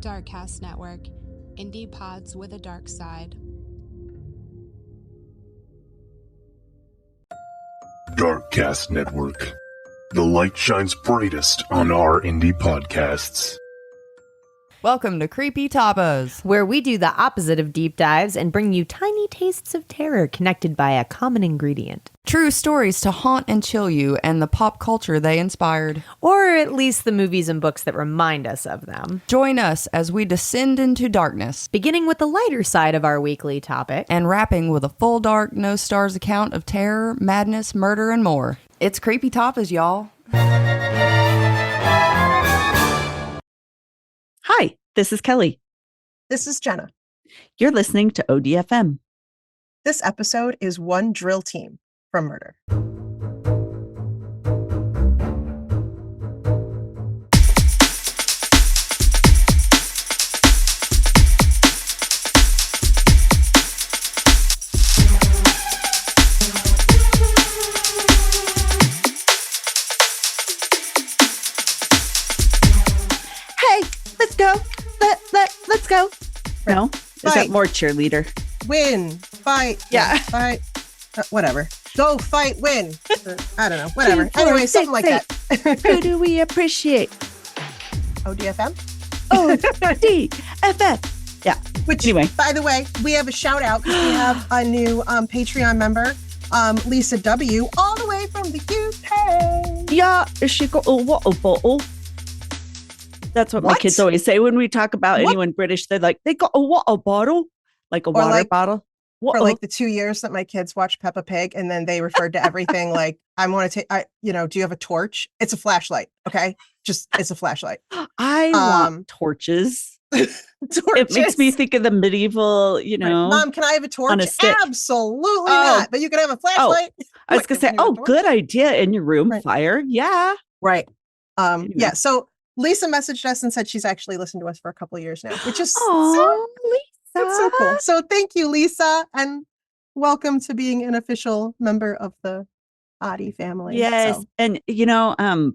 Darkcast Network, indie pods with a dark side. Darkcast Network. The light shines brightest on our indie podcasts. Welcome to Creepy Tapas, where we do the opposite of deep dives and bring you tiny tastes of terror connected by a common ingredient. True stories to haunt and chill you and the pop culture they inspired. Or at least the movies and books that remind us of them. Join us as we descend into darkness, beginning with the lighter side of our weekly topic, and wrapping with a full dark, no stars account of terror, madness, murder, and more. It's Creepy Tapas, y'all. Hi, this is Kelly. This is Jenna. You're listening to ODFM. This episode is One Drill Team from Murder. Let's go. No, is that more cheerleader? Win, fight, yeah, fight, whatever. Go, fight, win. I don't know, whatever. 2, 4, anyway, 6, something like 8. That. Who do we appreciate? ODFM? ODFM. Yeah. Which, anyway, by the way, we have a shout out because we have a new Patreon member, Lisa W, all the way from the UK. Yeah, she got a water bottle. That's what my kids always say when we talk about anyone British. They're like, they got a water bottle, like a water bottle. For like the 2 years that my kids watched Peppa Pig, and then they referred to everything like, I want to take, do you have a torch? It's a flashlight. Okay. It's a flashlight. I want torches. It makes me think of the medieval, Right. Mom, can I have a torch? Absolutely not. But you can have a flashlight. I was going to say, good idea in your room. Right. Fire. Yeah. Right. Anyway. Yeah. So Lisa messaged us and said she's actually listened to us for a couple of years now, which is Lisa. That's so cool. So thank you, Lisa, and welcome to being an official member of the Oddie family. Yes. So. And,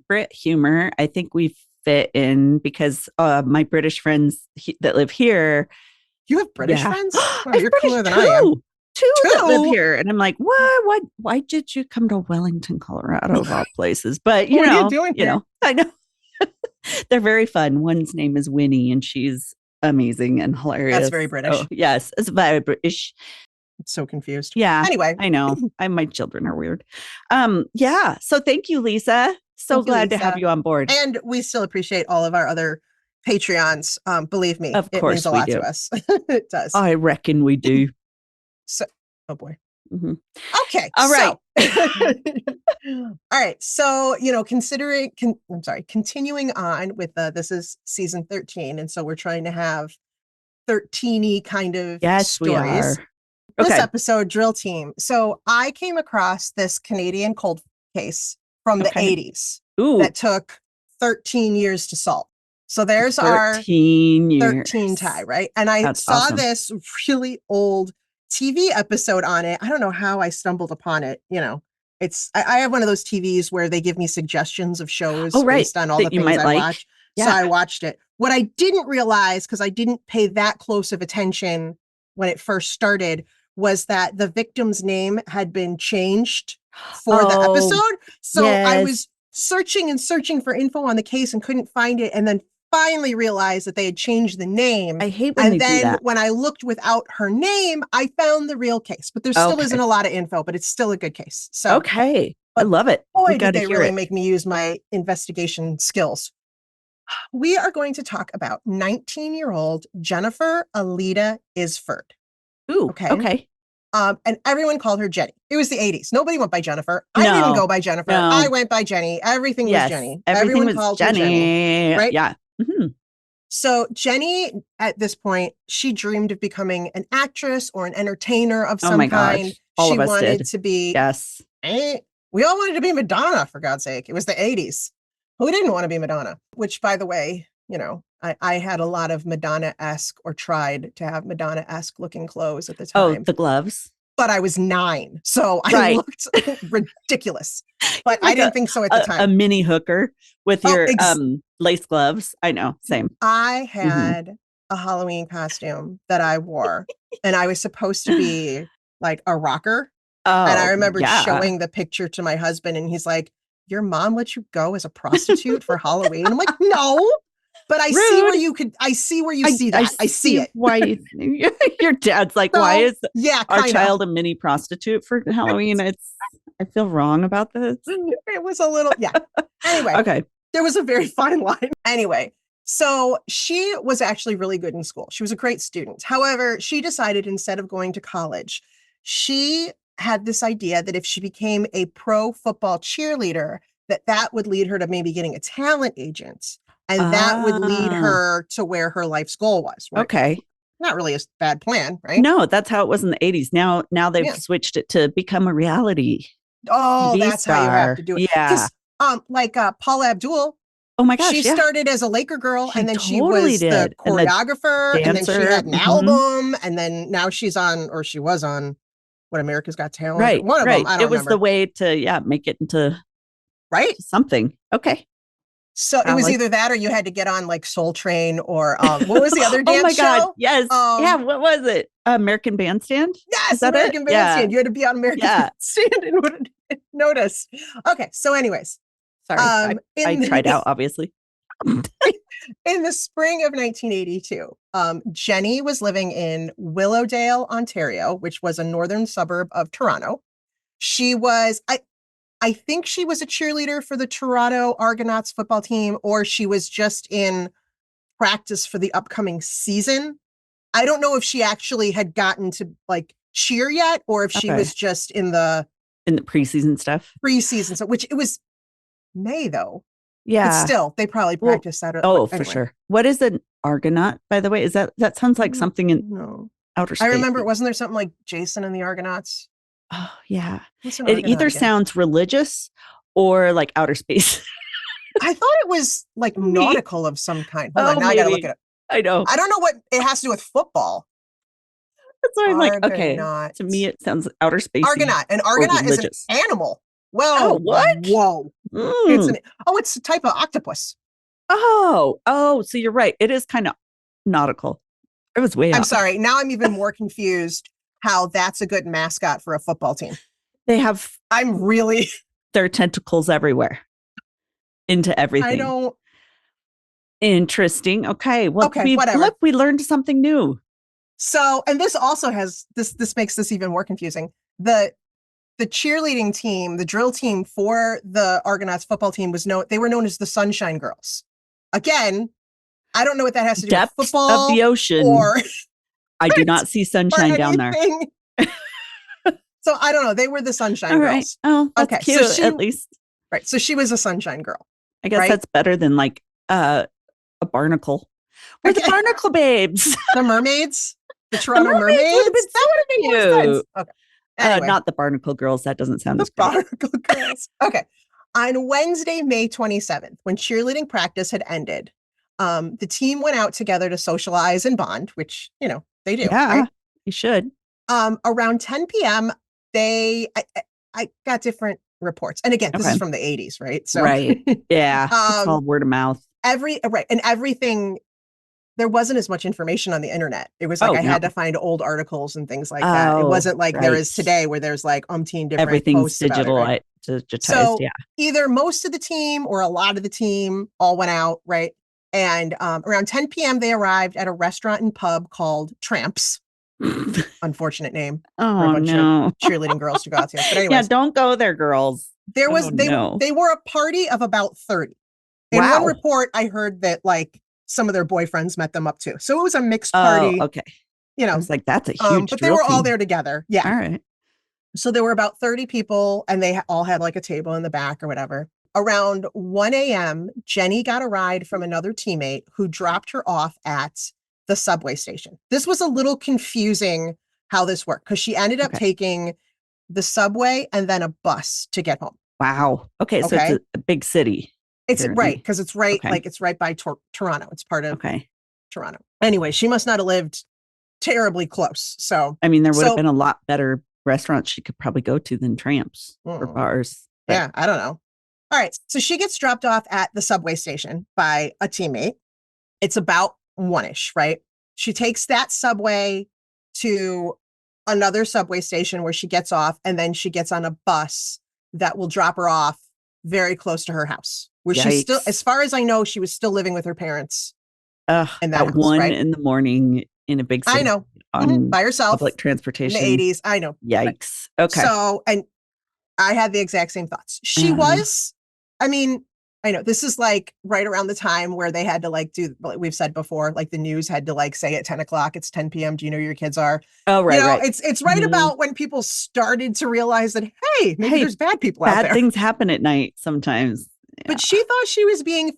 Brit humor, I think we fit in because my British friends that live here. You have British friends? Wow, you're British cooler than I am. Two that live here. And I'm like, what? Why did you come to Wellington, Colorado, of all places? But, what are you doing here? I know. They're very fun. One's name is Winnie, and she's amazing and hilarious. That's very British. Oh, yes, it's very British. I'm so confused. Yeah. Anyway, I know. My children are weird. Yeah. So thank you, Lisa. So glad to have you on board. And we still appreciate all of our other Patreons. Believe me, of course, it means a lot to us. It does. I reckon we do. So, oh boy. Mm-hmm. Okay. All right. All right. So, continuing on with this is season 13. And so we're trying to have 13-y kind of stories. We are. This episode, Drill Team. So I came across this Canadian cold case from the 80s that took 13 years to solve. So there's 13 our 13 tie, right? And I saw this really old TV episode on it. I don't know how I stumbled upon it. I have one of those TVs where they give me suggestions of shows based on all the things I watch. Yeah. So I watched it. What I didn't realize, because I didn't pay that close of attention when it first started, was that the victim's name had been changed for the episode. So I was searching for info on the case and couldn't find it. And then finally realized that they had changed the name. I hate when they do that. And then when I looked without her name, I found the real case. But there still isn't a lot of info, but it's still a good case. So I love it. Boy, did they really make me use my investigation skills. We are going to talk about 19-year-old Jennifer Alida Isford. Ooh, okay. And everyone called her Jenny. It was the 80s. Nobody went by Jennifer. I didn't go by Jennifer. No. I went by Jenny. Everything was Jenny. Everyone called Jenny. her Jenny. Right? Yeah. Mm-hmm. So Jenny, at this point, she dreamed of becoming an actress or an entertainer of some kind. Gosh. All she of us wanted did. to be. Yes. We all wanted to be Madonna, for God's sake. It was the 80s. Who didn't want to be Madonna? Which, by the way, I had a lot of Madonna-esque or tried to have Madonna-esque looking clothes at the time. Oh, the gloves. but I was 9. So I looked ridiculous. But like I didn't think so at the time. A mini hooker with your lace gloves. I know. Same. I had a Halloween costume that I wore, and I was supposed to be like a rocker. Oh, and I remember showing the picture to my husband, and he's like, your mom let you go as a prostitute for Halloween? I'm like, no. But I see where you could. I see where you see that. I see it. Why your dad's like, why is our child a mini prostitute for Halloween? I feel wrong about this. It was a little, Anyway, okay. There was a very fine line. Anyway, so she was actually really good in school. She was a great student. However, she decided instead of going to college, she had this idea that if she became a pro football cheerleader, that would lead her to maybe getting a talent agent. And that would lead her to where her life's goal was. Right? Okay. Not really a bad plan, right? No, that's how it was in the 80s. Now they've switched it to become a reality. Oh, TV that's star. how you have to do it. Yeah. Like Paula Abdul. Oh my gosh. She started as a Laker girl, and then she was the and choreographer, and then she had an Mm-hmm. album, and then now she's on, or she was on, what, America's Got Talent? Right. One of them. I don't remember. It was the way to make it into something. Okay. So it was either that or you had to get on like Soul Train or what was the other dance show? Oh my God. Yes. What was it? American Bandstand? Yes, American Bandstand. You had to be on American Bandstand in order to notice. Okay. So anyways. Sorry. I tried out, obviously. In the spring of 1982, Jenny was living in Willowdale, Ontario, which was a northern suburb of Toronto. She was, I think she was a cheerleader for the Toronto Argonauts football team, or she was just in practice for the upcoming season. I don't know if she actually had gotten to like cheer yet, or if she was just in the preseason stuff. Preseason, so which it was May though. Yeah. But still, they probably practiced that. Oh, anyway. For sure. What is an Argonaut, by the way? Is that sounds like something in outer space? I remember, wasn't there something like Jason and the Argonauts? Oh, yeah. It either sounds religious or like outer space. I thought it was like nautical of some kind. Hold on, now I gotta look it up. I know. I don't know what it has to do with football. That's why I'm like, okay. To me, it sounds outer space. Argonaut. An Argonaut is an animal. Well, what? Whoa. It's a type of octopus. Oh, so you're right. It is kind of nautical. It was way I'm sorry. Now I'm even more confused how that's a good mascot for a football team. They have their tentacles everywhere into everything. Interesting. Okay. Well, look, we learned something new. So, and this also has this makes this even more confusing. The cheerleading team, the drill team for the Argonauts football team they were known as the Sunshine Girls. Again, I don't know what that has to do with football of the ocean. Or I do not see sunshine down there. So I don't know. They were the Sunshine Girls. Oh, that's cute, so at least. Right. So she was a Sunshine Girl. I guess that's better than like a barnacle. We're the barnacle babes. The mermaids. The Toronto mermaids. That would have been cute. Okay. Anyway. Not the barnacle girls. That doesn't sound as good. Barnacle girls. Okay. On Wednesday, May 27th, when cheerleading practice had ended, the team went out together to socialize and bond, which, they do. Yeah, right? You should. Around 10 p.m., I got different reports. And again, this is from the 80s, right? So, right. Yeah. It's all word of mouth. And everything, there wasn't as much information on the internet. It was like I had to find old articles and things like that. It wasn't like there is today where there's like umpteen different everything's posts digital, about it, right? digitized. So either most of the team or a lot of the team all went out, right? And around 10 p.m., they arrived at a restaurant and pub called Tramps. Unfortunate name. Oh, for a bunch of cheerleading girls to go out to. But anyways, don't go there, girls. There was they were a party of about 30. In one report, I heard that like some of their boyfriends met them up too. So it was a mixed party. Oh, okay. I was like, that's a huge but they were all there together. Yeah. All right. So there were about 30 people and they all had like a table in the back or whatever. Around 1 a.m., Jenny got a ride from another teammate who dropped her off at the subway station. This was a little confusing how this worked because she ended up taking the subway and then a bus to get home. Wow. Okay. So it's a big city. It's right because it's right like it's right by Toronto. It's part of Toronto. Anyway, she must not have lived terribly close. So I mean, there would have been a lot better restaurants she could probably go to than Tramps or bars. But, yeah, I don't know. All right. So she gets dropped off at the subway station by a teammate. It's about 1-ish, right? She takes that subway to another subway station where she gets off, and then she gets on a bus that will drop her off very close to her house, where she's still, as far as I know, she was still living with her parents. In that house, 1 in the morning in a big city. I know. By herself. Public transportation. In the 80s. I know. Yikes. Okay. So, and I had the exact same thoughts. She was, I mean, I know this is like right around the time where they had to like do, like we've said before, like the news had to like say at 10 o'clock, it's 10 p.m. Do you know who your kids are? Oh, right. You know, right. It's right about when people started to realize that, hey, maybe there's bad people out there. Bad things happen at night sometimes. Yeah. But she thought she was being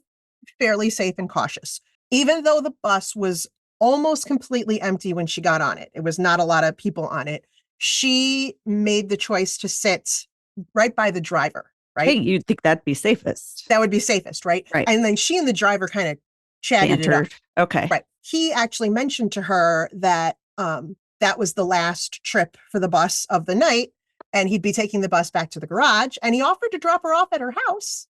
fairly safe and cautious, even though the bus was almost completely empty when she got on it. It was not a lot of people on it. She made the choice to sit right by the driver. Right. Hey, you'd think that'd be safest. That would be safest, right? Right. And then she and the driver kind of chatted it up. Okay. Right. He actually mentioned to her that that was the last trip for the bus of the night, and he'd be taking the bus back to the garage, and he offered to drop her off at her house.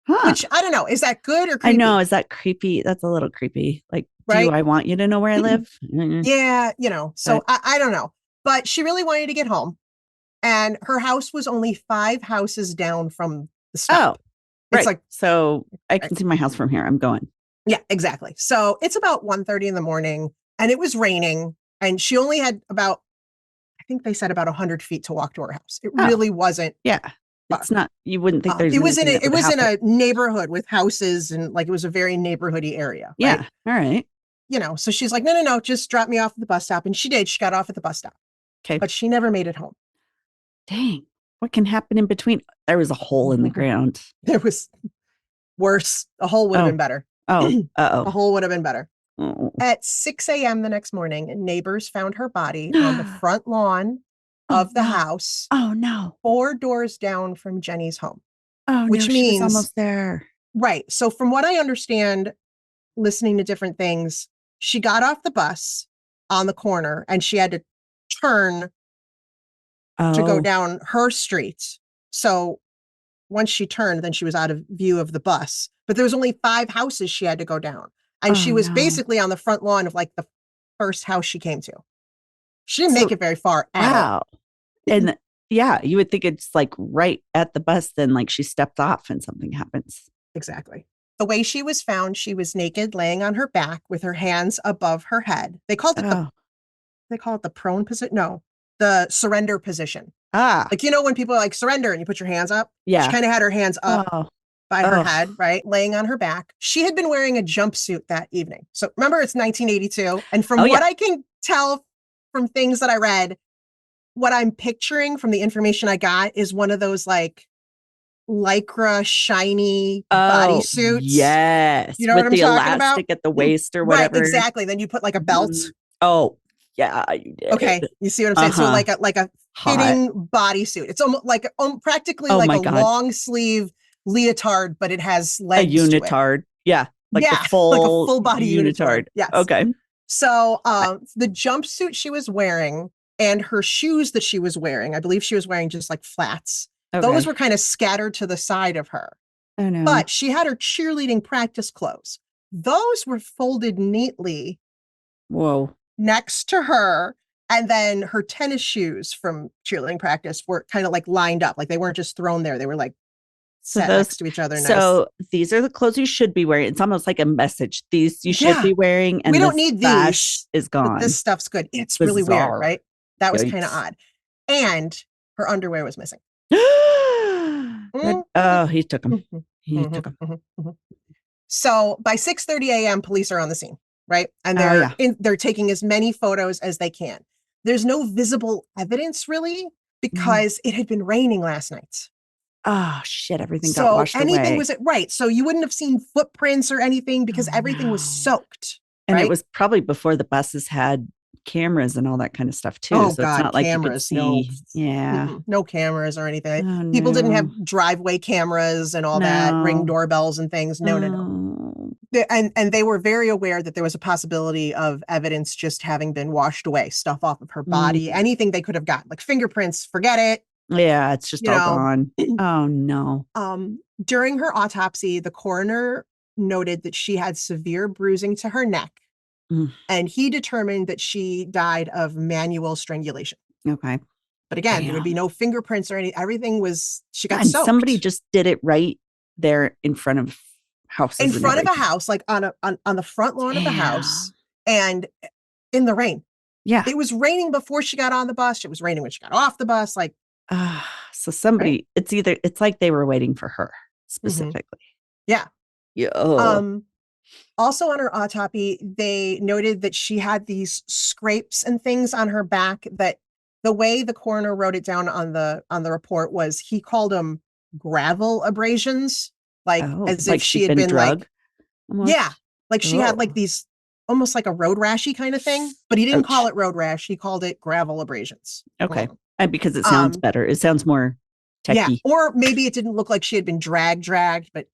Which I don't know. Is that good or creepy? I know. Is that creepy? That's a little creepy. Like, do I want you to know where I live? Yeah. You know, so I don't know. But she really wanted to get home. And her house was only 5 houses down from the stop. Oh, right. It's like, so I can see my house from here. I'm going. Yeah, exactly. So it's about 1:30 in the morning, and it was raining, and she only had about, I think they said about 100 feet to walk to her house. It really wasn't. Yeah. It's not, you wouldn't think there's it was in a neighborhood with houses, and like it was a very neighborhoody area. Yeah. Right? All right. You know, so she's like, no, just drop me off at the bus stop. And she did. She got off at the bus stop. Okay. But she never made it home. Dang. What can happen in between? There was a hole in the ground. There was worse. A hole would have been better. Oh, a hole would have been better. Oh. At 6 a.m. the next morning, neighbors found her body on the front lawn of the house. Oh, no. 4 doors down from Jenny's home. Oh, which no, means she was almost there. Right. So from what I understand, listening to different things, she got off the bus on the corner and she had to turn to go down her street. So once she turned, then she was out of view of the bus. But there was only 5 houses she had to go down. And she was basically on the front lawn of like the first house she came to. She didn't make it very far at all. And yeah, you would think it's like right at the bus, then like she stepped off and something happens. Exactly. The way she was found, she was naked, laying on her back with her hands above her head. They called it the prone position. No, the surrender position. Like, you know, when people are like surrender and you put your hands up. Yeah. She kind of had her hands up by her head, right? Laying on her back. She had been wearing a jumpsuit that evening. So remember, it's 1982. And from what I can tell from things that I read, what I'm picturing from the information I got is one of those like lycra shiny bodysuits. Yes. You know with what I'm the talking elastic about? at the waist or whatever. Right, exactly. Then you put like a belt. Oh, yeah, you did. Okay. You see what I'm saying? So like a fitting bodysuit. It's almost like practically like a long sleeve leotard, but it has legs. A unitard. Yeah. Like the full, like a full body unitard. Yes. Okay. So the jumpsuit she was wearing and her shoes that she was wearing, I believe she was wearing just like flats. Okay. Those were kind of scattered to the side of her. Oh, no. But she had her cheerleading practice clothes. Those were folded neatly. Whoa. Next to her. And then her tennis shoes from cheerleading practice were kind of like lined up. Like they weren't just thrown there. They were like set next to each other. So these are the clothes you should be wearing. It's almost like a message. These you should be wearing. And we don't need these. Is gone. But this stuff's good. It's really weird, right? That was kind of odd. And her underwear was missing. Oh, he took them. He took them. So by 6:30 a.m., police are on the scene, right? And they're taking as many photos as they can. There's no visible evidence really because it had been raining last night. Oh shit! Everything got washed away. So anything was right. So you wouldn't have seen footprints or anything because everything was soaked. And it was probably before the buses had cameras and all that kind of stuff too. Oh so God, it's not like you could cameras, see. no. Yeah. No cameras or anything. Oh, People didn't have no. driveway cameras and all that, Ring No. doorbells and things. No. And they were very aware that there was a possibility of evidence just having been washed away, stuff off of her body, anything they could have gotten, like fingerprints, forget it. Yeah, it's just all gone. Oh no. During her autopsy, the coroner noted that she had severe bruising to her neck, and he determined that she died of manual strangulation. Okay. But again, there would be no fingerprints or anything. Everything was, she got and soaked. Somebody just did it right there in front of houses. In front of a house, like on the front lawn of the house, and in the rain. Yeah. It was raining before she got on the bus. It was raining when she got off the bus. Like, so somebody, right? It's like they were waiting for her specifically. Yeah. Yeah. Also on her autopsy, they noted that she had these scrapes and things on her back that the way the coroner wrote it down on the report was he called them gravel abrasions, like as if she had been drugged. Like, yeah, like she had like these almost like a road rashy kind of thing, but he didn't call it road rash. He called it gravel abrasions. Okay. And because it sounds better. It sounds more techie. Yeah. Or maybe it didn't look like she had been dragged, but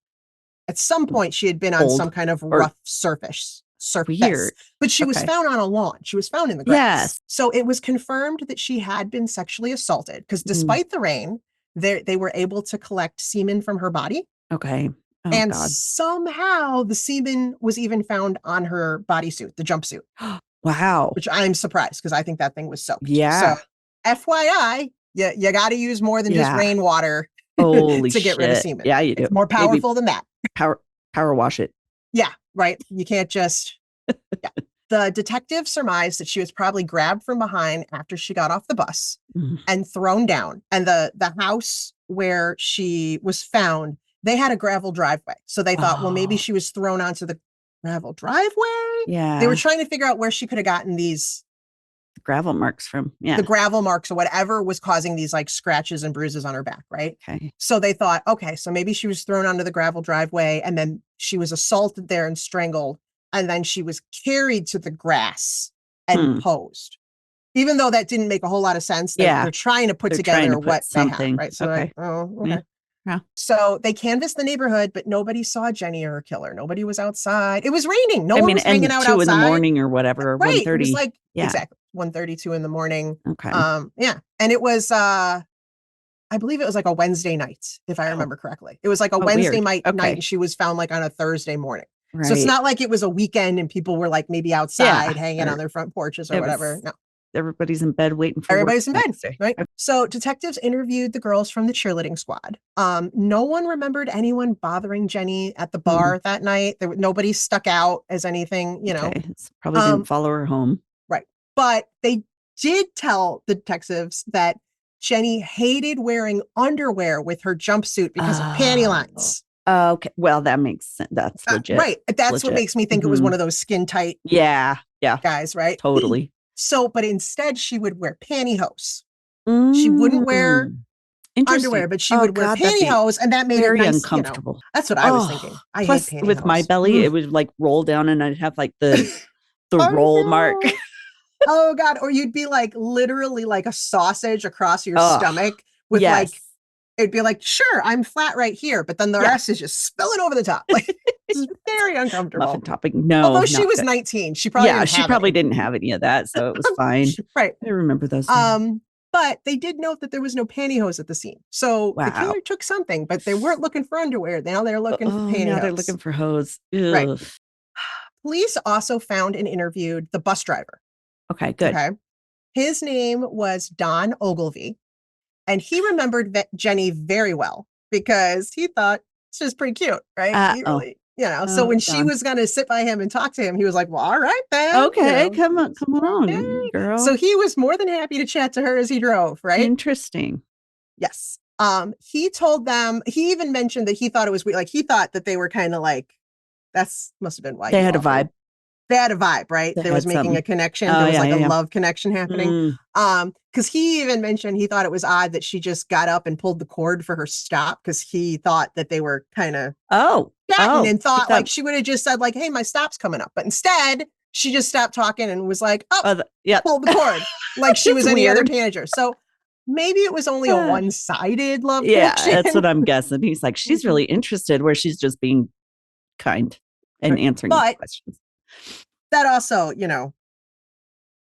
at some point she had been on some kind of rough surface. Weird. But she was found on a lawn. She was found in the grass. Yes. So it was confirmed that she had been sexually assaulted because despite the rain, they were able to collect semen from her body. Okay. Oh, and God. Somehow the semen was even found on her bodysuit, the jumpsuit. Wow. Which I'm surprised because I think that thing was soaked. Yeah. So FYI, you got to use more than just rainwater to get rid of semen. Yeah, you do. It's more powerful than that. Power wash it. Yeah, right. You can't just. Yeah. The detective surmised that she was probably grabbed from behind after she got off the bus and thrown down. And the house where she was found, they had a gravel driveway. So they thought, well, maybe she was thrown onto the gravel driveway. Yeah. They were trying to figure out where she could have gotten these gravel marks from. Yeah. The gravel marks or whatever was causing these like scratches and bruises on her back. Right. Okay. So they thought, okay, so maybe she was thrown onto the gravel driveway and then she was assaulted there and strangled. And then she was carried to the grass and posed. Even though that didn't make a whole lot of sense. They're trying to put together what something. They have, right? So okay. Okay. Yeah. So they canvassed the neighborhood, but nobody saw Jenny or her killer. Nobody was outside. It was raining. No one was hanging out outside. 2 in the morning or whatever. Or right. 1:30. It was like, exactly. 1:32 in the morning. Okay. Yeah. And it was, I believe it was like a Wednesday night, if I remember correctly. It was like a Wednesday night and she was found like on a Thursday morning. Right. So it's not like it was a weekend and people were like maybe outside hanging on their front porches or whatever. No. Everybody's in bed waiting for everybody's in bed, right? So detectives interviewed the girls from the cheerleading squad. No one remembered anyone bothering Jenny at the bar that night. Nobody stuck out as anything, you know. Probably didn't follow her home. Right. But they did tell the detectives that Jenny hated wearing underwear with her jumpsuit because of panty lines. Okay. Well, that makes sense. That's legit. Right. That's what makes me think it was one of those skin tight guys, right? Totally. So, but instead she would wear pantyhose. She wouldn't wear underwear, but she would wear pantyhose, and that made very it nice, uncomfortable. You know? That's what I was thinking. I plus, hate pantyhose. with my belly, it would like roll down, and I'd have like the roll mark. Oh God! Or you'd be like literally like a sausage across your stomach with like. It'd be like, sure, I'm flat right here, but then the rest is just spilling over the top. Like, it's very uncomfortable. Muffin topping. No. Although she was 19. She probably didn't have any of that, so it was fine. Right. I remember those things. But they did note that there was no pantyhose at the scene. So the killer took something, but they weren't looking for underwear. Now they're looking for pantyhose. Now they're looking for hose. Ugh. Right. Police also found and interviewed the bus driver. Okay, good. Okay. His name was Don Ogilvy. And he remembered Jenny very well because he thought she was pretty cute, right? He really, so when she was going to sit by him and talk to him, he was like, well, all right, then. Okay, come on, girl. So he was more than happy to chat to her as he drove, right? Interesting. Yes. He told them, he even mentioned that he thought it was weird. Like he thought that they were kind of like, must have been why they had a vibe. They had a vibe, right? There was making a connection. There was a love connection happening. Because he even mentioned he thought it was odd that she just got up and pulled the cord for her stop because he thought that they were kind of chatting and thought like she would have just said like, hey, my stop's coming up. But instead, she just stopped talking and was like, oh, yeah, pulled the cord. Like she was any weird. other teenager. So maybe it was only a one-sided love yeah, connection. that's what I'm guessing. He's like, she's really interested where she's just being kind and answering questions. That also,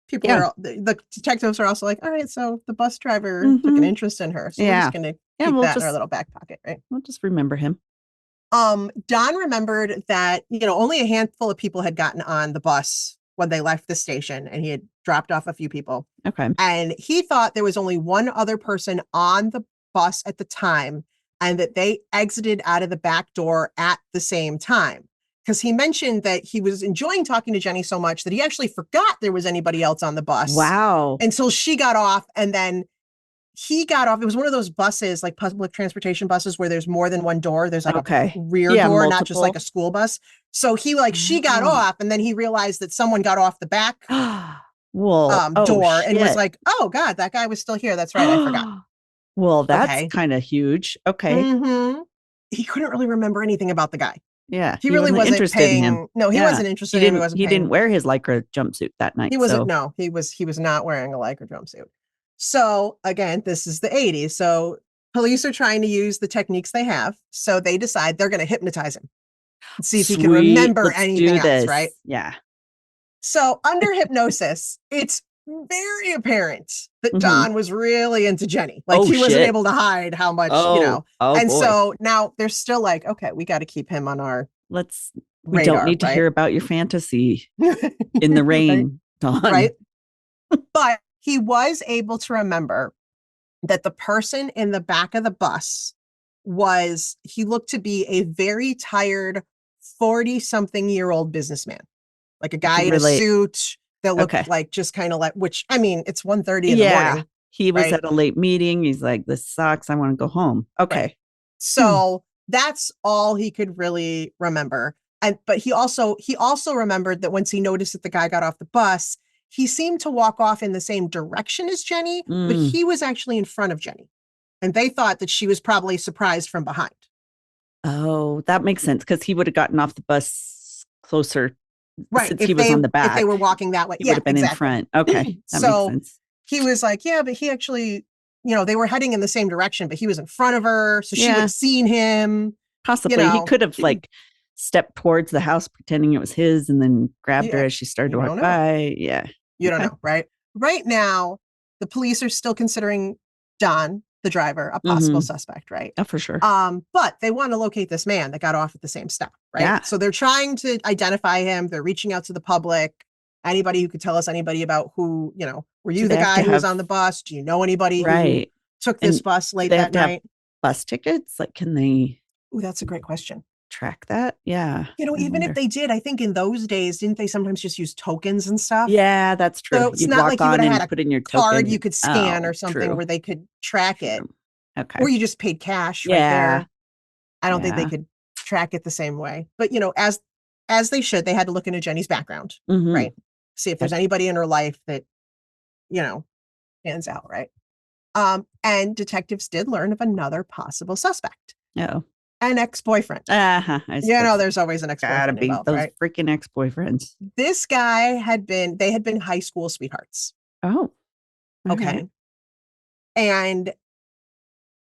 people are, the detectives are also like, all right, so the bus driver took an interest in her. So we're just going to keep that in our little back pocket, right? We'll just remember him. Don remembered that, only a handful of people had gotten on the bus when they left the station, and he had dropped off a few people. Okay. And he thought there was only one other person on the bus at the time, and that they exited out of the back door at the same time. Because he mentioned that he was enjoying talking to Jenny so much that he actually forgot there was anybody else on the bus. Wow. Until she got off, and then he got off. It was one of those buses, like public transportation buses, where there's more than one door. There's like a rear door, multiple. Not just like a school bus. So she got off, and then he realized that someone got off the back door and was like, oh God, that guy was still here. That's right. I forgot. Well, that's kind of huge. Okay. Mm-hmm. He couldn't really remember anything about the guy. Yeah. He really wasn't interested in him. No, he wasn't interested in him. He didn't wear his Lycra jumpsuit that night. He wasn't. No, he was not wearing a Lycra jumpsuit. So again, this is the 80s. So police are trying to use the techniques they have. So they decide they're going to hypnotize him and see if he can remember anything else, right? Yeah. So under hypnosis, it's very apparent that Don was really into Jenny. Like he wasn't able to hide how much, so now they're still like, okay, we got to keep him on our we don't need to hear about your fantasy in the rain, Don. Right. But he was able to remember that the person in the back of the bus he looked to be a very tired 40-something-year-old businessman, like a guy in a suit that looked like just kind of like, which, I mean, it's 1:30 in the morning. He was at a late meeting. He's like, this sucks. I want to go home. Okay. Right. So that's all he could really remember. But he also remembered that once he noticed that the guy got off the bus, he seemed to walk off in the same direction as Jenny, but he was actually in front of Jenny. And they thought that she was probably surprised from behind. Oh, that makes sense. Because he would have gotten off the bus closer. Right. Since he was on the back. If they were walking that way. He would have been in front. Okay. That makes sense. He was like, yeah, but he actually, they were heading in the same direction, but he was in front of her. So she would have seen him. Possibly. He could have stepped towards the house pretending it was his and then grabbed her as she started to walk by. Yeah. You don't know, right? Right now, the police are still considering Don, the driver, a possible suspect, right? Oh, for sure. But they want to locate this man that got off at the same stop, right? Yeah. So they're trying to identify him. They're reaching out to the public. Anybody who could tell us anybody about who, were you the guy who was on the bus? Do you know anybody who took this bus late that night? Bus tickets? Like, can they? Oh, that's a great question. Track that? Yeah. Even if they did, I think in those days, didn't they sometimes just use tokens and stuff? Yeah, that's true. So it's not like you would have had a put in your card token. you could scan or something where they could track it. Okay. Or you just paid cash right there. I don't think they could track it the same way. But, as they should, they had to look into Jenny's background, right? See if there's anybody in her life that, stands out, right? And detectives did learn of another possible suspect. Oh. An ex-boyfriend. There's always an ex-boyfriend. Gotta be involved, those right? freaking ex-boyfriends. This guy they had been high school sweethearts. Oh. Okay. And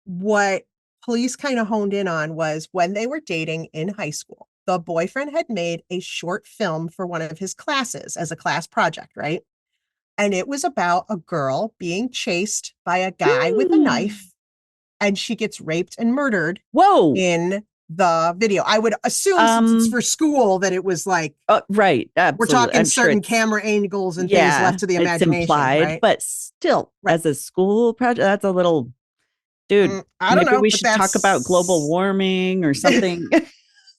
what police kind of honed in on was when they were dating in high school, the boyfriend had made a short film for one of his classes as a class project, right? And it was about a girl being chased by a guy with a knife. And she gets raped and murdered. Whoa! In the video, I would assume since it's for school that it was like right. Absolutely. We're talking certain camera angles and things left to the imagination. It's implied, right? But still, as a school project, that's a little. Dude, I don't know. Maybe we should talk about global warming or something.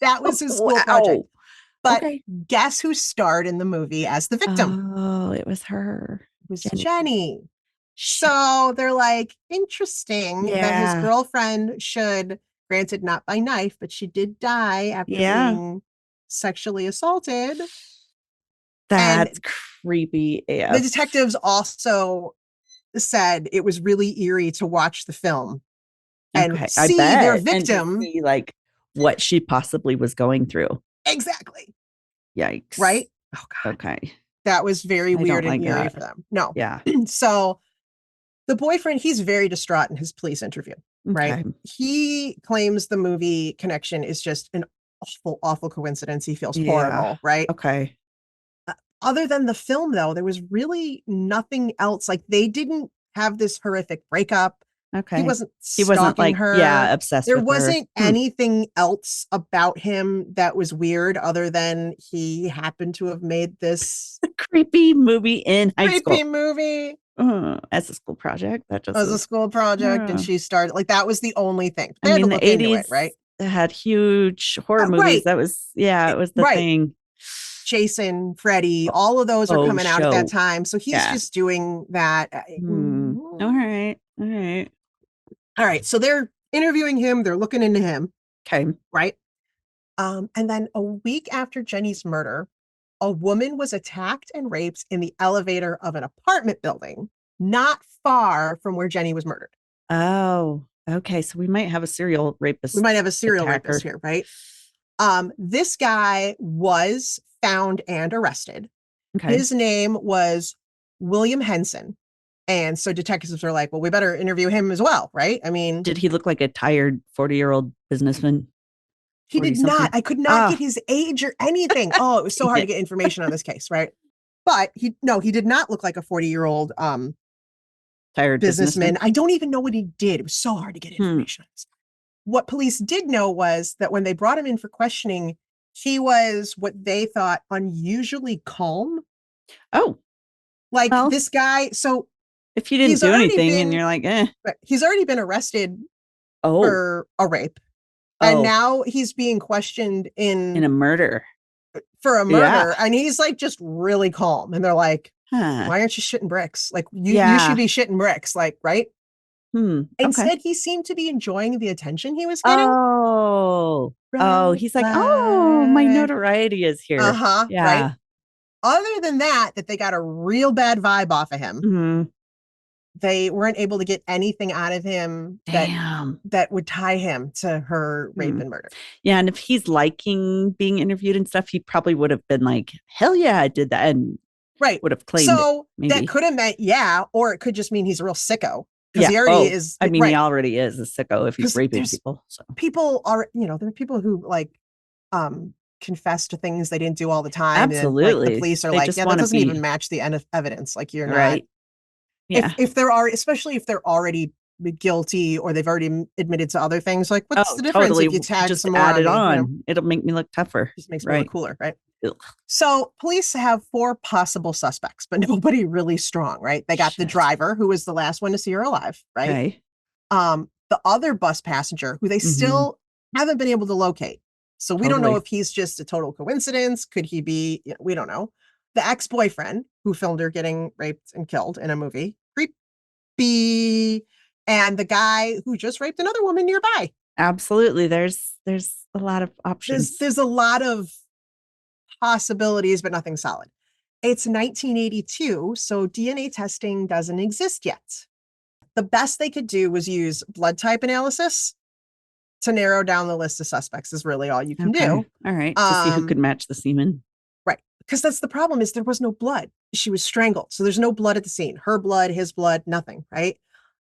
That was his school project. But guess who starred in the movie as the victim? Oh, it was her. It was Jenny. So they're like, interesting that his girlfriend should, granted not by knife, but she did die after being sexually assaulted. That's creepy. AF. The detectives also said it was really eerie to watch the film and see their victim. And see, like, what she possibly was going through. Exactly. Yikes. Right? Oh God. Okay. That was very weird and like eerie that. for them. No. Yeah. So the boyfriend, he's very distraught in his police interview, right? Okay. He claims the movie connection is just an awful, awful coincidence. He feels Yeah. horrible, right? Okay. Other than the film, though, there was really nothing else. Like they didn't have this horrific breakup. Okay. He wasn't like, her. yeah, obsessed There with wasn't her. anything else about him that was weird other than he happened to have made this creepy movie in high school. creepy movie. As a school project. That just As a school project, and she started like that was the only thing. They had to look into it, right? Had huge horror movies. Right. That was it was the thing. Jason, Freddy, all of those are coming out at that time. So he's just doing that. All right. All right. So they're interviewing him. They're looking into him. Okay. Right. And then a week after Jenny's murder, a woman was attacked and raped in the elevator of an apartment building not far from where Jenny was murdered. Oh, okay. So we might have a serial rapist. We might have a serial rapist here, right? This guy was found and arrested. Okay. His name was William Henson. And so detectives are like, well, we better interview him as well, right? I mean, did he look like a tired 40-year-old businessman? He did not. I could not get his age or anything. Oh, it was so hard to get information on this case, right? But he did not look like a 40-year-old tired businessman. I don't even know what he did. It was so hard to get information on this. What police did know was that when they brought him in for questioning, he was what they thought unusually calm. Oh. Like this guy. So if you didn't do anything and you're like, he's already been arrested for a rape. And now he's being questioned in a murder. For a murder. And he's like just really calm. And they're like, why aren't you shitting bricks? Like you should be shitting bricks, like, right? Instead, he seemed to be enjoying the attention he was getting. He's like, my notoriety is here. Yeah. Right. Other than that they got a real bad vibe off of him. Mm-hmm. They weren't able to get anything out of him that would tie him to her rape and murder. Yeah. And if he's liking being interviewed and stuff, he probably would have been like, hell yeah, I did that. And would have claimed so it, maybe. That could have meant, or it could just mean he's a real sicko. Because he already is. I mean, he already is a sicko if he's raping people. So. People are, there are people who like confess to things they didn't do all the time. Absolutely. And, like, the police are that doesn't even match the evidence. Like you're not. Yeah. If there are, especially if they're already guilty or they've already admitted to other things, like what's the difference if you tag just some more add it on? You know? It'll make me look tougher. Just makes me look cooler, right? Ugh. So police have 4 possible suspects, but nobody really strong, right? They got the driver, who was the last one to see her alive, right? Okay. The other bus passenger, who they still haven't been able to locate. So we don't know if he's just a total coincidence. Could he be? We don't know. The ex-boyfriend who filmed her getting raped and killed in a movie. Creepy. And the guy who just raped another woman nearby. Absolutely. There's a lot of options. There's a lot of possibilities, but nothing solid. It's 1982, so DNA testing doesn't exist yet. The best they could do was use blood type analysis to narrow down the list of suspects is really all you can do. All right. To see who could match the semen. Right. Because that's the problem is there was no blood. She was strangled. So there's no blood at the scene. Her blood, his blood, nothing. Right.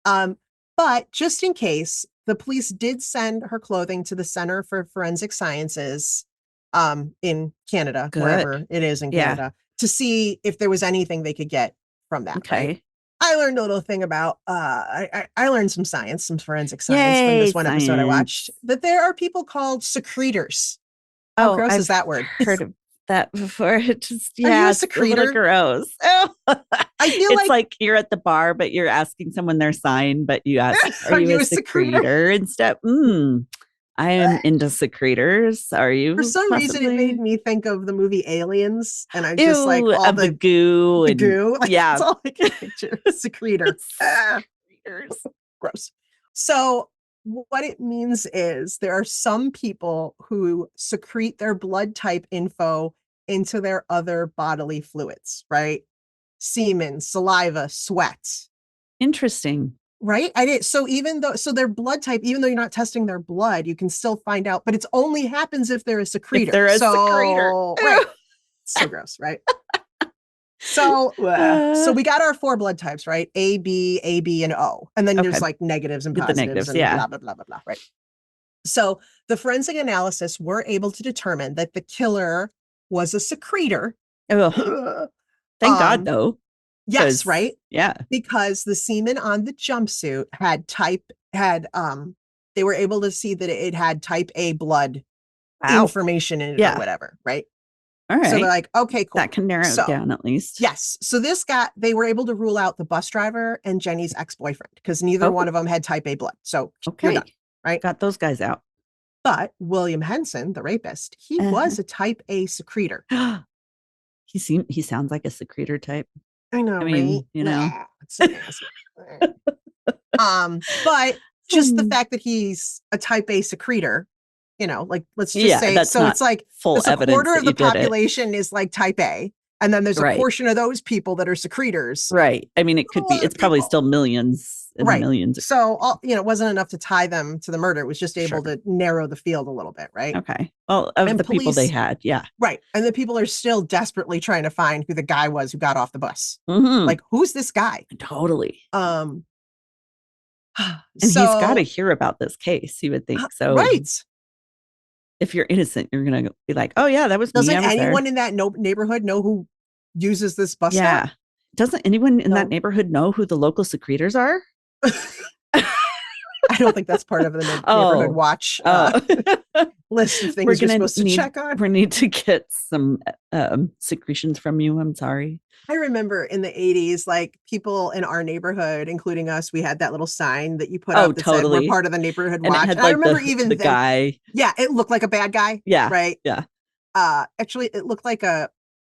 But just in case, the police did send her clothing to the Center for Forensic Sciences in Canada, wherever it is in Canada, to see if there was anything they could get from that. Okay. Right? I learned a little thing about, I learned some forensic science from this one episode I watched, that there are people called secretors. How gross is that word? I've heard of that before. It just, Are you a secretor? Gross. Oh. I feel it's like you're at the bar, but you're asking someone their sign, but you ask, are you a secretor instead? I am into secretors. Are you? For some reason, it made me think of the movie Aliens, and I just like all the goo. The goo. Like, yeah. That's all I can picture. Secretor. Secretors. Gross. So what it means is there are some people who secrete their blood type info into their other bodily fluids, right? Semen, saliva, sweat. Interesting. Right. So their blood type, even though you're not testing their blood, you can still find out, but it only happens if they're a secretor. If they're a secretor. Right. So gross, right? So we got our 4 blood types, right? A, B, and O. And then there's like negatives and positives and blah, blah, blah, blah, blah, right? So the forensic analysis were able to determine that the killer was a secretor. Thank God, though. Yes, right? Yeah. Because the semen on the jumpsuit they were able to see that it had type A blood information in it or whatever, right? All right. So they're like, okay, cool. That can narrow it down at least. Yes. So they were able to rule out the bus driver and Jenny's ex-boyfriend because neither one of them had type A blood. So you're done, right? Got those guys out. But William Henson, the rapist, he was a type A secretor. He sounds like a secretor type. I know, I mean, right? you know. But just the fact that he's a type A secretor, like let's just say, that's so it's like full a evidence quarter of the that you did it. population is like type A, and then there's a portion of those people that are secretors. Right. I mean, it's probably still millions and millions. So, it wasn't enough to tie them to the murder. It was just able to narrow the field a little bit, right? Okay. Well, of the people they had, yeah. Right. And the people are still desperately trying to find who the guy was who got off the bus. Mm-hmm. Like, who's this guy? Totally. And he's got to hear about this case, you would think. So, right. If you're innocent, you're going to be like, oh, yeah, that was me. Doesn't anyone in that neighborhood know who uses this bus stop? Yeah. Doesn't anyone in that neighborhood know who the local secretors are? I don't think that's part of the neighborhood watch list of things you're supposed to check on. We need to get some secretions from you. I'm sorry. I remember in the 80s, like people in our neighborhood, including us, we had that little sign that you put up that said we're part of the neighborhood watch. And I remember even the guy. Yeah, it looked like a bad guy. Yeah. Right. Yeah. Actually, it looked like a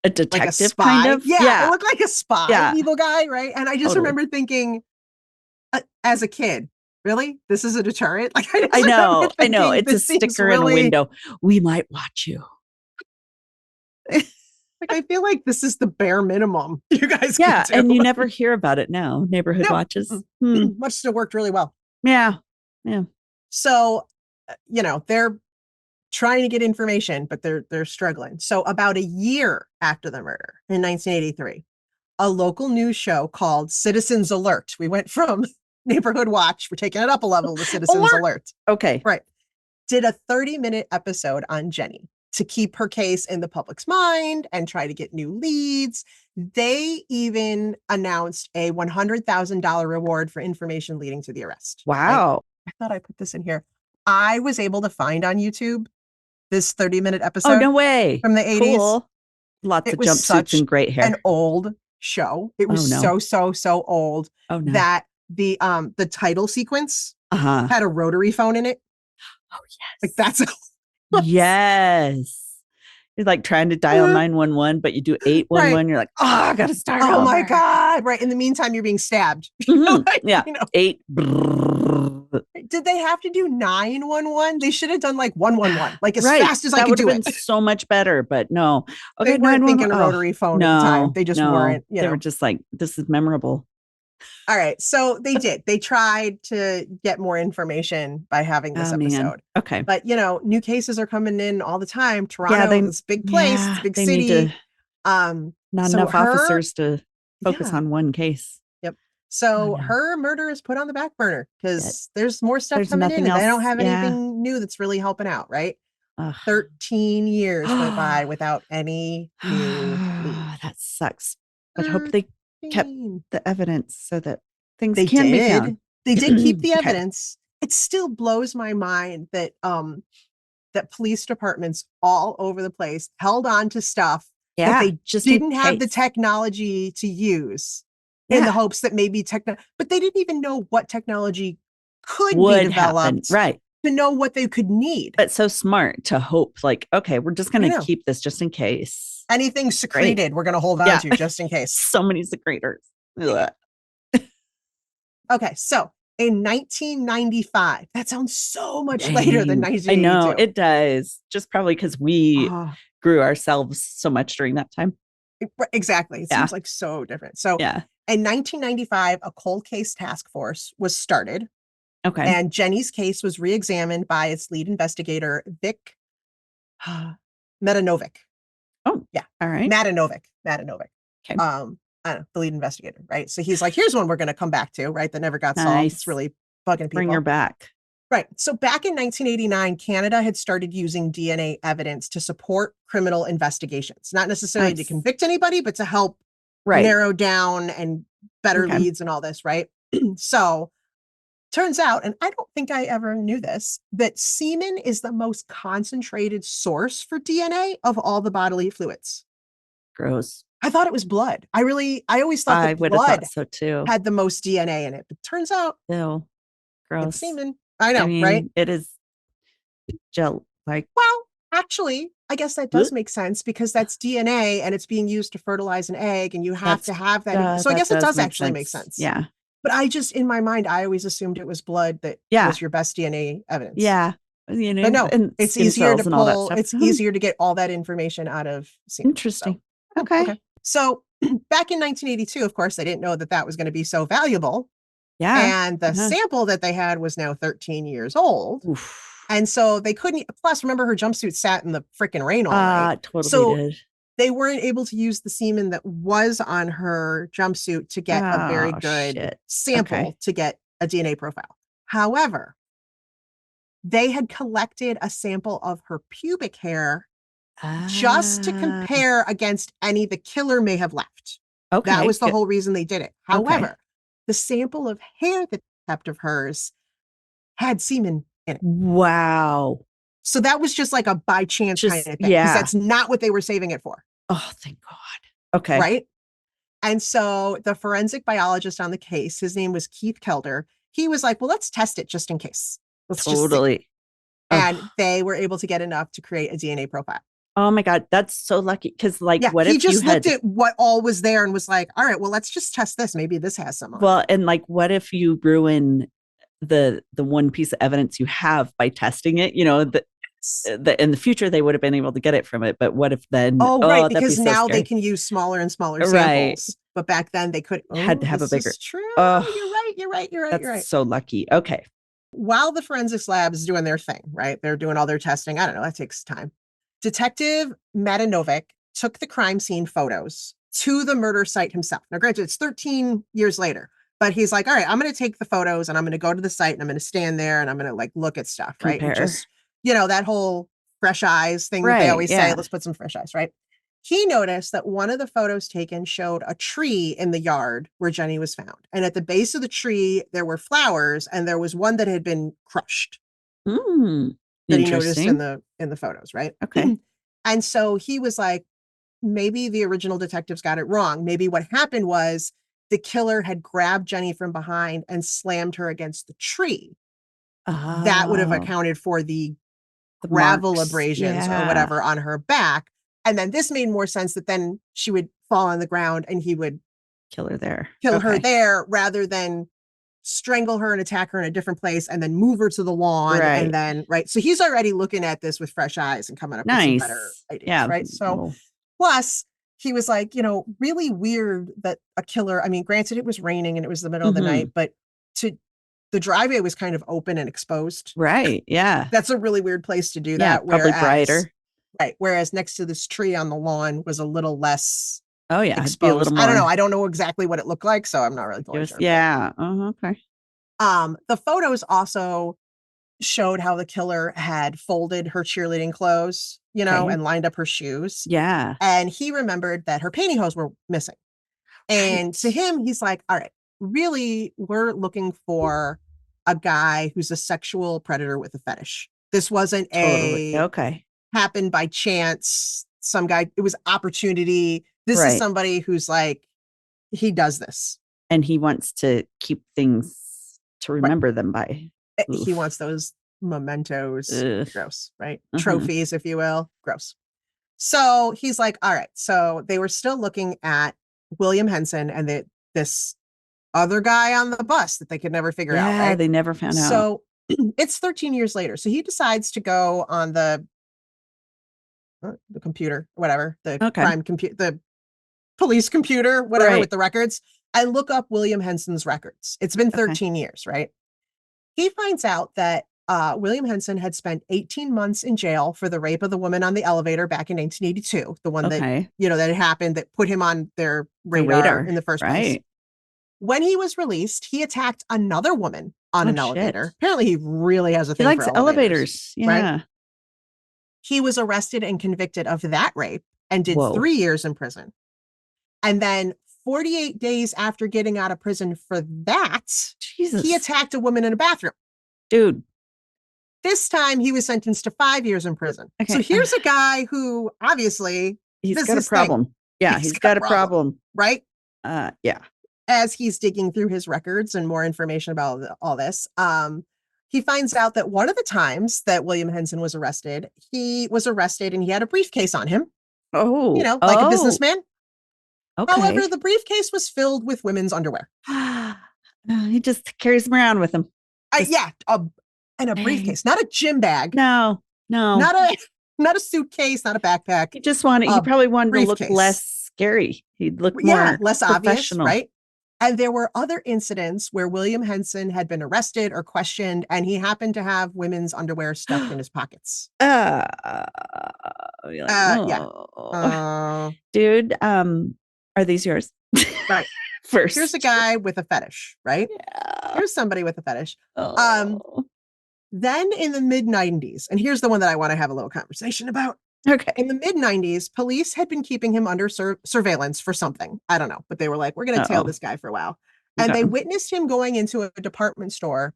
detective, like a spy. kind of. Yeah, it looked like a spy, evil guy, right? And I just remember thinking, as a kid, really, this is a deterrent. Like I know, it's a sticker in a window. We might watch you. Like I feel like this is the bare minimum you guys. Yeah, can do. and you never hear about it now. Neighborhood watches. Much still worked really well. Yeah. So, they're trying to get information, but they're struggling. So about a year after the murder in 1983, a local news show called Citizens Alert. We went from Neighborhood Watch, we're taking it up a level to Citizens Alert. Okay. Right. Did a 30-minute episode on Jenny to keep her case in the public's mind and try to get new leads. They even announced a $100,000 reward for information leading to the arrest. Wow. Right? I thought I put this in here. I was able to find on YouTube this 30-minute episode. Oh, no way. From the 80s. Cool. Lots of jumpsuits and great hair. An old show. It was so old that the title sequence had a rotary phone in it. Oh, yes. Like that's yes. You're like trying to dial 911, but you do 811. You're like, I got to start over. Oh my God. Right. In the meantime, you're being stabbed. Yeah. 8. Did they have to do 911? They should have done like 111, like as fast as I could do it. So much better, but no. Okay, they weren't thinking a rotary phone at the time. They just weren't. They were just like, this is memorable. All right. So they did. They tried to get more information by having this episode. Man. Okay. But, new cases are coming in all the time. Toronto is a big place. It's a big city. Not enough officers to focus on one case. Yep. So her murder is put on the back burner because there's more stuff coming in and they don't have anything new that's really helping out, right? 13 years went by without any new lead. That sucks. But hope they kept the evidence so that things can be found. They did keep the evidence. It still blows my mind that that police departments all over the place held on to stuff that they just didn't have the technology to use in the hopes that maybe but they didn't even know what technology could be developed right to know what they could need. But so smart to hope like, okay, we're just going to keep this just in case. Anything secreted, we're going to hold on to just in case. So many secretors. Okay, so in 1995, that sounds so much later than 1982. I know, it does. Just probably because we grew ourselves so much during that time. Exactly. It seems like so different. So in 1995, a cold case task force was started. Okay. And Jenny's case was re-examined by its lead investigator, Vic Metanovic. Oh, yeah. All right. Matanovic. Okay. I don't know, the lead investigator, right? So he's like, here's one we're going to come back to, right? That never got solved. It's really bugging people. Bring her back. Right. So back in 1989, Canada had started using DNA evidence to support criminal investigations, not necessarily to convict anybody, but to help narrow down and better leads and all this, right? So turns out, and I don't think I ever knew this, that semen is the most concentrated source for DNA of all the bodily fluids. Gross. I thought it was blood. I always thought that blood so too. had the most DNA in it, but turns out gross. It's semen. I know, right? It is gel. Well, actually, I guess that does make sense because that's DNA and it's being used to fertilize an egg, and you have to have that. So I guess it does actually make sense. Yeah. But I just, in my mind, I always assumed it was blood that was your best DNA evidence. Yeah. But no, it's easier to pull. It's easier to get all that information out of semen. Interesting. So, okay. So back in 1982, of course, they didn't know that was going to be so valuable. Yeah. And the sample that they had was now 13 years old. Oof. And so they couldn't, plus remember her jumpsuit sat in the freaking rain all night. Totally did. They weren't able to use the semen that was on her jumpsuit to get a very good sample to get a DNA profile. However, they had collected a sample of her pubic hair just to compare against any the killer may have left. Okay. That was the whole reason they did it. However, the sample of hair that kept of hers had semen in it. Wow. So that was just like a by chance kind of thing. Because that's not what they were saving it for. Oh, thank God. Okay. Right? And so the forensic biologist on the case, his name was Keith Kelder. He was like, well, let's test it just in case. Let's just see. And they were able to get enough to create a DNA profile. Oh my God, that's so lucky. Because what he if just looked at what all was there and was like, all right, well, let's just test this. Maybe this has some. Well, and what if you ruin the one piece of evidence you have by testing it? You know, in the future they would have been able to get it from it. But what if then? Right, because now they can use smaller and smaller samples. Right. But back then they could had to have a bigger. True. You're right. That's so lucky. Okay. While the forensics lab is doing their thing, right? They're doing all their testing. I don't know. That takes time. Detective Matanovic took the crime scene photos to the murder site himself. Now, granted, it's 13 years later, but he's like, all right, I'm going to take the photos and I'm going to go to the site and I'm going to stand there and I'm going to look at stuff, right? And just, that whole fresh eyes thing that they always say, let's put some fresh eyes, right? He noticed that one of the photos taken showed a tree in the yard where Jenny was found. And at the base of the tree, there were flowers and there was one that had been crushed. That he noticed in the photos, right? Okay. And so he was like, maybe the original detectives got it wrong. Maybe what happened was the killer had grabbed Jenny from behind and slammed her against the tree. That would have accounted for the gravel abrasions or whatever on her back. And then this made more sense that then she would fall on the ground and he would kill her there. Kill her there rather than strangle her and attack her in a different place and then move her to the lawn and then so he's already looking at this with fresh eyes and coming up with some better ideas, right? So plus he was like, really weird that a killer, I mean, granted it was raining and it was the middle of the night, but the driveway was kind of open and exposed. Right. Yeah. That's a really weird place to do that. Probably brighter. Right. Whereas next to this tree on the lawn was a little less exposed. Be a little more. I don't know. I don't know exactly what it looked like, so I'm not really sure. Yeah. Okay. The photos also showed how the killer had folded her cheerleading clothes, and lined up her shoes. Yeah. And he remembered that her pantyhose were missing. And to him, he's like, all right, really, we're looking for a guy who's a sexual predator with a fetish. This wasn't happened by chance. Some guy, it was opportunity. This is somebody who's like, he does this. And he wants to keep things to remember them by. Oof. He wants those mementos. Ugh. Gross, right? Trophies, if you will. Gross. So he's like, all right. So they were still looking at William Henson and this other guy on the bus that they could never figure out. Right? They never found out. So it's 13 years later. So he decides to go on the computer, whatever, the crime computer, the police computer, whatever, with the records, and look up William Henson's records. It's been 13 years, right? He finds out that William Henson had spent 18 months in jail for the rape of the woman on the elevator back in 1982, the one that that had happened that put him on their radar in the first place. When he was released, he attacked another woman on an elevator. Apparently, he really has a thing for elevators. Yeah. Right? He was arrested and convicted of that rape and did 3 years in prison. And then 48 days after getting out of prison for that, he attacked a woman in a bathroom. Dude. This time he was sentenced to 5 years in prison. Okay. So here's a guy who obviously he's got a problem. Yeah, he's got a problem. Right? Yeah. As he's digging through his records and more information about all this, he finds out that one of the times that William Henson was arrested, he had a briefcase on him. Oh. Like a businessman. Okay. However, the briefcase was filled with women's underwear. He just carries them around with him. And a briefcase, not a gym bag. No. Not a suitcase, not a backpack. He probably wanted to look less scary. He'd look more less obvious, right? And there were other incidents where William Henson had been arrested or questioned, and he happened to have women's underwear stuffed in his pockets. Dude, are these yours? Right. First, here's a guy with a fetish, right? Yeah. Here's somebody with a fetish. Then in the mid-90s, and here's the one that I want to have a little conversation about. Okay. In the mid-90s, police had been keeping him under surveillance for something. I don't know, but they were like, we're going to tail this guy for a while. And they witnessed him going into a department store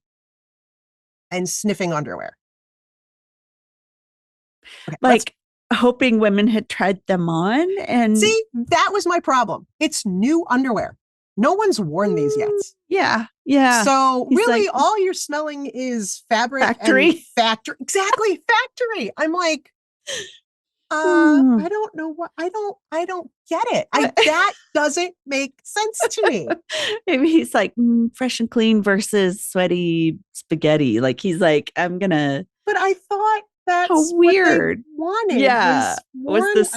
and sniffing underwear. Okay, hoping women had tried them on. And see, that was my problem. It's new underwear. No one's worn these yet. Yeah. So really all you're smelling is fabric. Factory. Exactly. Factory. I'm like, I don't know what, I don't get it. That doesn't make sense to me. Maybe he's like fresh and clean versus sweaty spaghetti. Like he's like, I'm gonna. But I thought that's weird. What they wanted. Yeah. Was this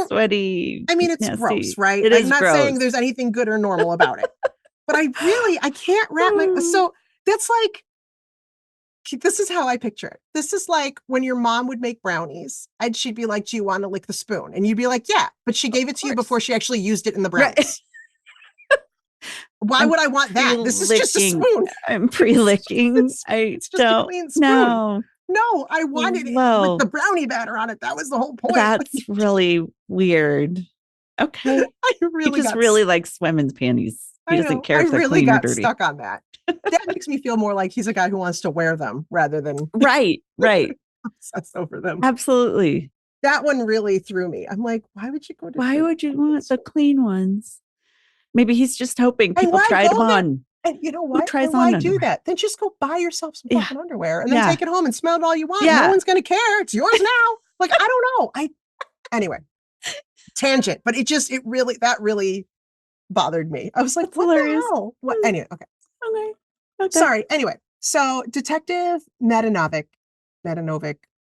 sweaty? I mean, it's gross, right? I'm not saying there's anything good or normal about it, but I can't wrap so that's like, this is how I picture it. This is like when your mom would make brownies and she'd be like, do you want to lick the spoon? And you'd be like, yeah, but she gave it to you before she actually used it in the brownies. Right. Why would I want that? This is just a spoon. I'm pre-licking. It's just a clean spoon. No, I wanted it with the brownie batter on it. That was the whole point. That's really weird. Okay. He just really likes women's panties. He doesn't care if they're clean or dirty. I really got stuck on that. That makes me feel more like he's a guy who wants to wear them rather than right. obsessed over them. Absolutely. That one really threw me. I'm like, why would you go to? Why would you want the clean ones? Maybe he's just hoping people try them on. And you know what? Why do that? Then just go buy yourself some fucking underwear and then take it home and smell it all you want. No one's going to care. It's yours now. Like, I don't know. Anyway, tangent, but that really bothered me. I was like, that's hilarious. The hell? What? Anyway, okay. Sorry. Anyway, so Detective Nadanovic,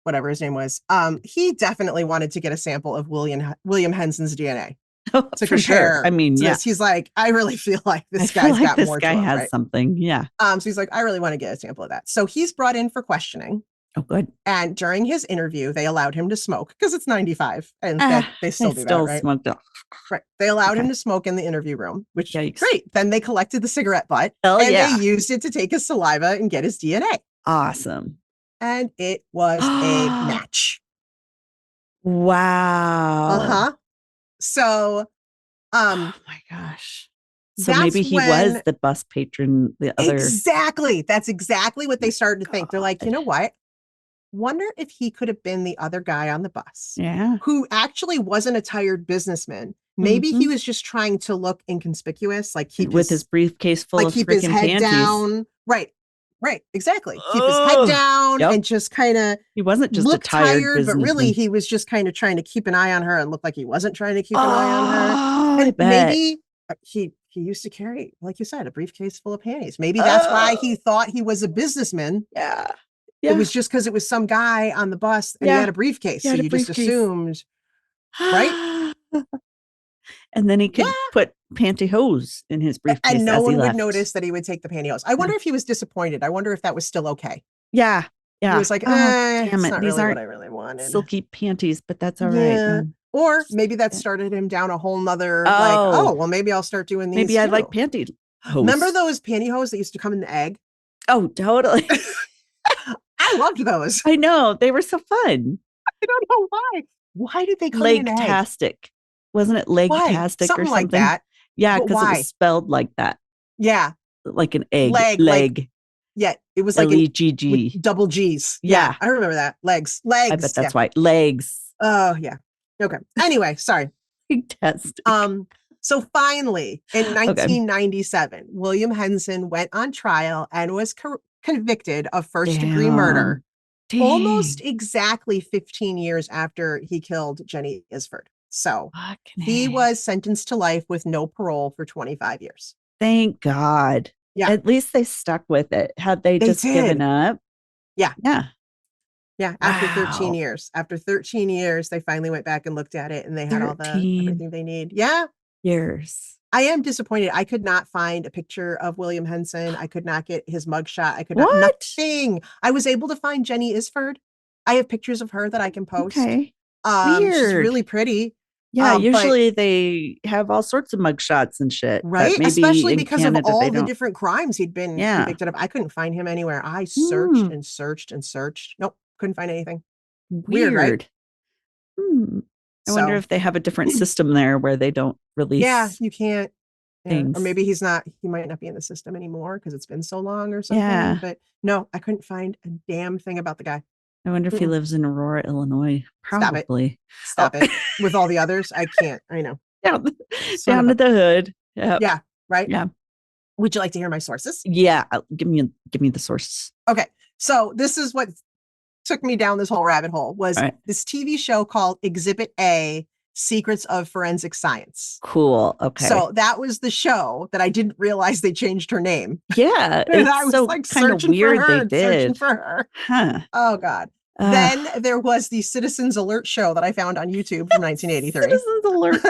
whatever his name was, he definitely wanted to get a sample of William Henson's DNA. To for sure. I mean, he's like, I really feel like this guy's got more. This guy has something. Yeah. So he's like, I really want to get a sample of that. So he's brought in for questioning. Oh, good. And during his interview, they allowed him to smoke because it's 95, and they still do that, right? Smoked up. Right. They allowed him to smoke in the interview room, which Yikes. Great. Then they collected the cigarette butt they used it to take his saliva and get his DNA. Awesome. And it was a match. Wow. So, oh my gosh. So maybe he was the bus patron, the other. Exactly. That's exactly what they started to think. They're like, you know what? Wonder if he could have been the other guy on the bus. Yeah. Who actually wasn't a tired businessman. Maybe he was just trying to look inconspicuous, like keep his briefcase full of keep his head panties. Down. Right. Exactly. Keep his head down and just kind of. He wasn't just a tired but really he was just kind of trying to keep an eye on her and look like he wasn't trying to keep an eye on her. And maybe he used to carry, like you said, a briefcase full of panties. Maybe that's why he thought he was a businessman. Yeah. It was just because it was some guy on the bus and he had a briefcase. So you just assumed, right? And then he could put pantyhose in his briefcase. And no one would notice that he would take the pantyhose. I wonder if he was disappointed. I wonder if that was still okay. Yeah. Yeah. He was like, damn it's it. not These really aren't what I really wanted. silky panties, but that's all Yeah. right. Or maybe that started him down a whole nother well, maybe I'll start doing these. Maybe I too. like panty hose. Remember those pantyhose that used to come in the egg? Oh, totally. I loved those. I know. They were so fun. I don't know why. Why did they come in an egg? Legtastic. Wasn't it Legtastic or something? Like that. Yeah, because it was spelled like that. Yeah. Like an egg. Leg. Yeah, it was like L-E-G-G. double G's. Yeah. I remember that. Legs. I bet that's why. Legs. Oh, yeah. Okay. Anyway, sorry. Legtastic. So finally, in 1997, William Henson went on trial and was convicted of first-degree murder. Almost exactly 15 years after he killed Jenny Isford. So he was sentenced to life with no parole for 25 years. Thank God. Yeah. At least they stuck with it. Had they just given up? Yeah. Yeah. Yeah. After 13 years. After 13 years, they finally went back and looked at it and they had all everything they need. Yeah. Years. I am disappointed. I could not find a picture of William Henson. I could not get his mugshot. I could not. Nothing. I was able to find Jenny Isford. I have pictures of her that I can post. Okay. She's really pretty. Yeah, usually they have all sorts of mugshots and shit. Right? Especially because of all the different crimes he'd been convicted of. I couldn't find him anywhere. I searched and searched and searched. Nope. Couldn't find anything. Weird, right? I wonder if they have a different system there where they don't release. Yeah, you can't. Things. Or maybe he might not be in the system anymore because it's been so long or something. Yeah. But no, I couldn't find a damn thing about the guy. I wonder if he lives in Aurora, Illinois. Probably. Stop it. With all the others, I can't. I know. Down to the hood. Yep. Yeah. Right. Yeah. Would you like to hear my sources? Yeah. Give me the sources. Okay. So this is what took me down this whole rabbit hole was this TV show called Exhibit A, Secrets of Forensic Science. Cool. Okay. So that was the show that I didn't realize they changed her name. Yeah. And I was so like kind of weird they did. Searching for her. Huh. Oh God. Then there was the Citizens Alert show that I found on YouTube from 1983. Citizens Alert.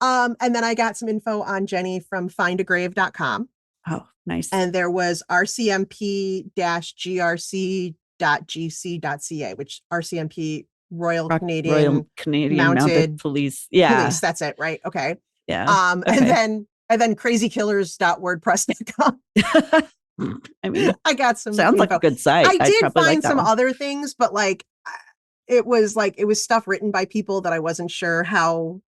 And then I got some info on Jenny from findagrave.com. Oh, nice. And there was rcmp-grc.gc.ca, which RCMP Royal Canadian Mounted Police. Yeah. Police. That's it, right? Okay. Yeah. And then crazykillers.wordpress.com. I mean, I got some sounds info. like a good site. I did find like some other things, but it was stuff written by people that I wasn't sure how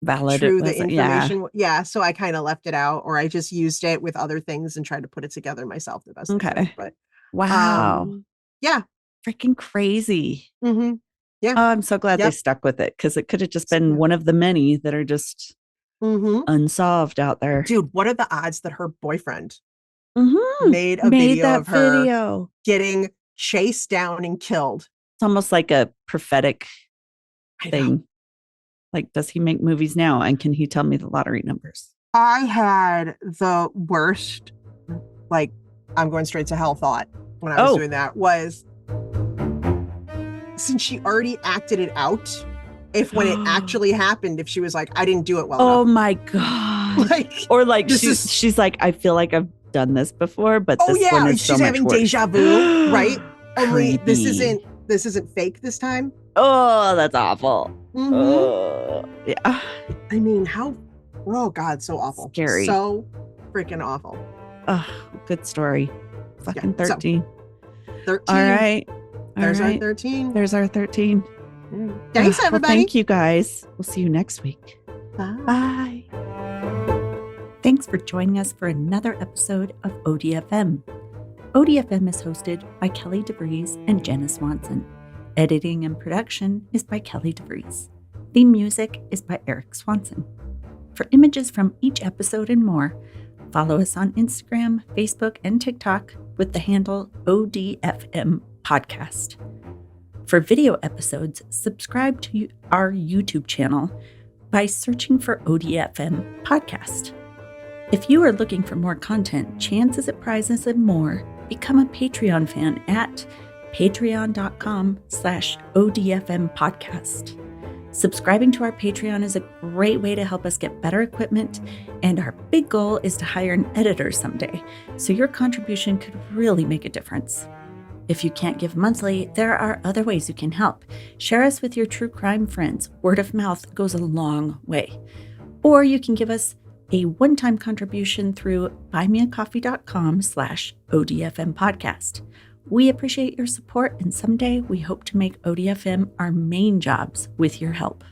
valid true the information. Yeah. So I kind of left it out, or I just used it with other things and tried to put it together myself the best. Okay. But wow. Yeah. Freaking crazy. Mm-hmm. Yeah. Oh, I'm so glad they stuck with it because it could have just been one of the many that are just unsolved out there. Dude, what are the odds that her boyfriend made a video of her getting chased down and killed? It's almost like a prophetic thing. Like, does he make movies now? And can he tell me the lottery numbers? I had the worst, I'm going straight to hell thought when I was doing that was, since she already acted it out, if when it actually happened, if she was like, I didn't do it well enough. My God. She's like, I feel like I've done this before, but this one is she's so having much worse. deja vu, right? Only Creepy. this isn't fake this time. Oh, that's awful. Yeah. I mean, oh God, so awful. Scary. So freaking awful. Oh, good story. Fucking 13. So, 13. All right. There's our 13. There's our 13. Thanks, everybody. Well, thank you, guys. We'll see you next week. Bye. Thanks for joining us for another episode of ODFM. ODFM is hosted by Kelly DeVries and Jenna Swanson. Editing and production is by Kelly DeVries. Theme music is by Eric Swanson. For images from each episode and more, follow us on Instagram, Facebook, and TikTok with the handle ODFM Podcast. For video episodes, subscribe to our YouTube channel by searching for ODFM Podcast. If you are looking for more content, chances at prizes and more, become a Patreon fan at patreon.com/ODFM podcast. Subscribing to our Patreon is a great way to help us get better equipment, and our big goal is to hire an editor someday, so your contribution could really make a difference. If you can't give monthly, there are other ways you can help. Share us with your true crime friends. Word of mouth goes a long way. Or you can give us a one-time contribution through buymeacoffee.com/ODFM podcast. We appreciate your support, and someday we hope to make ODFM our main jobs with your help.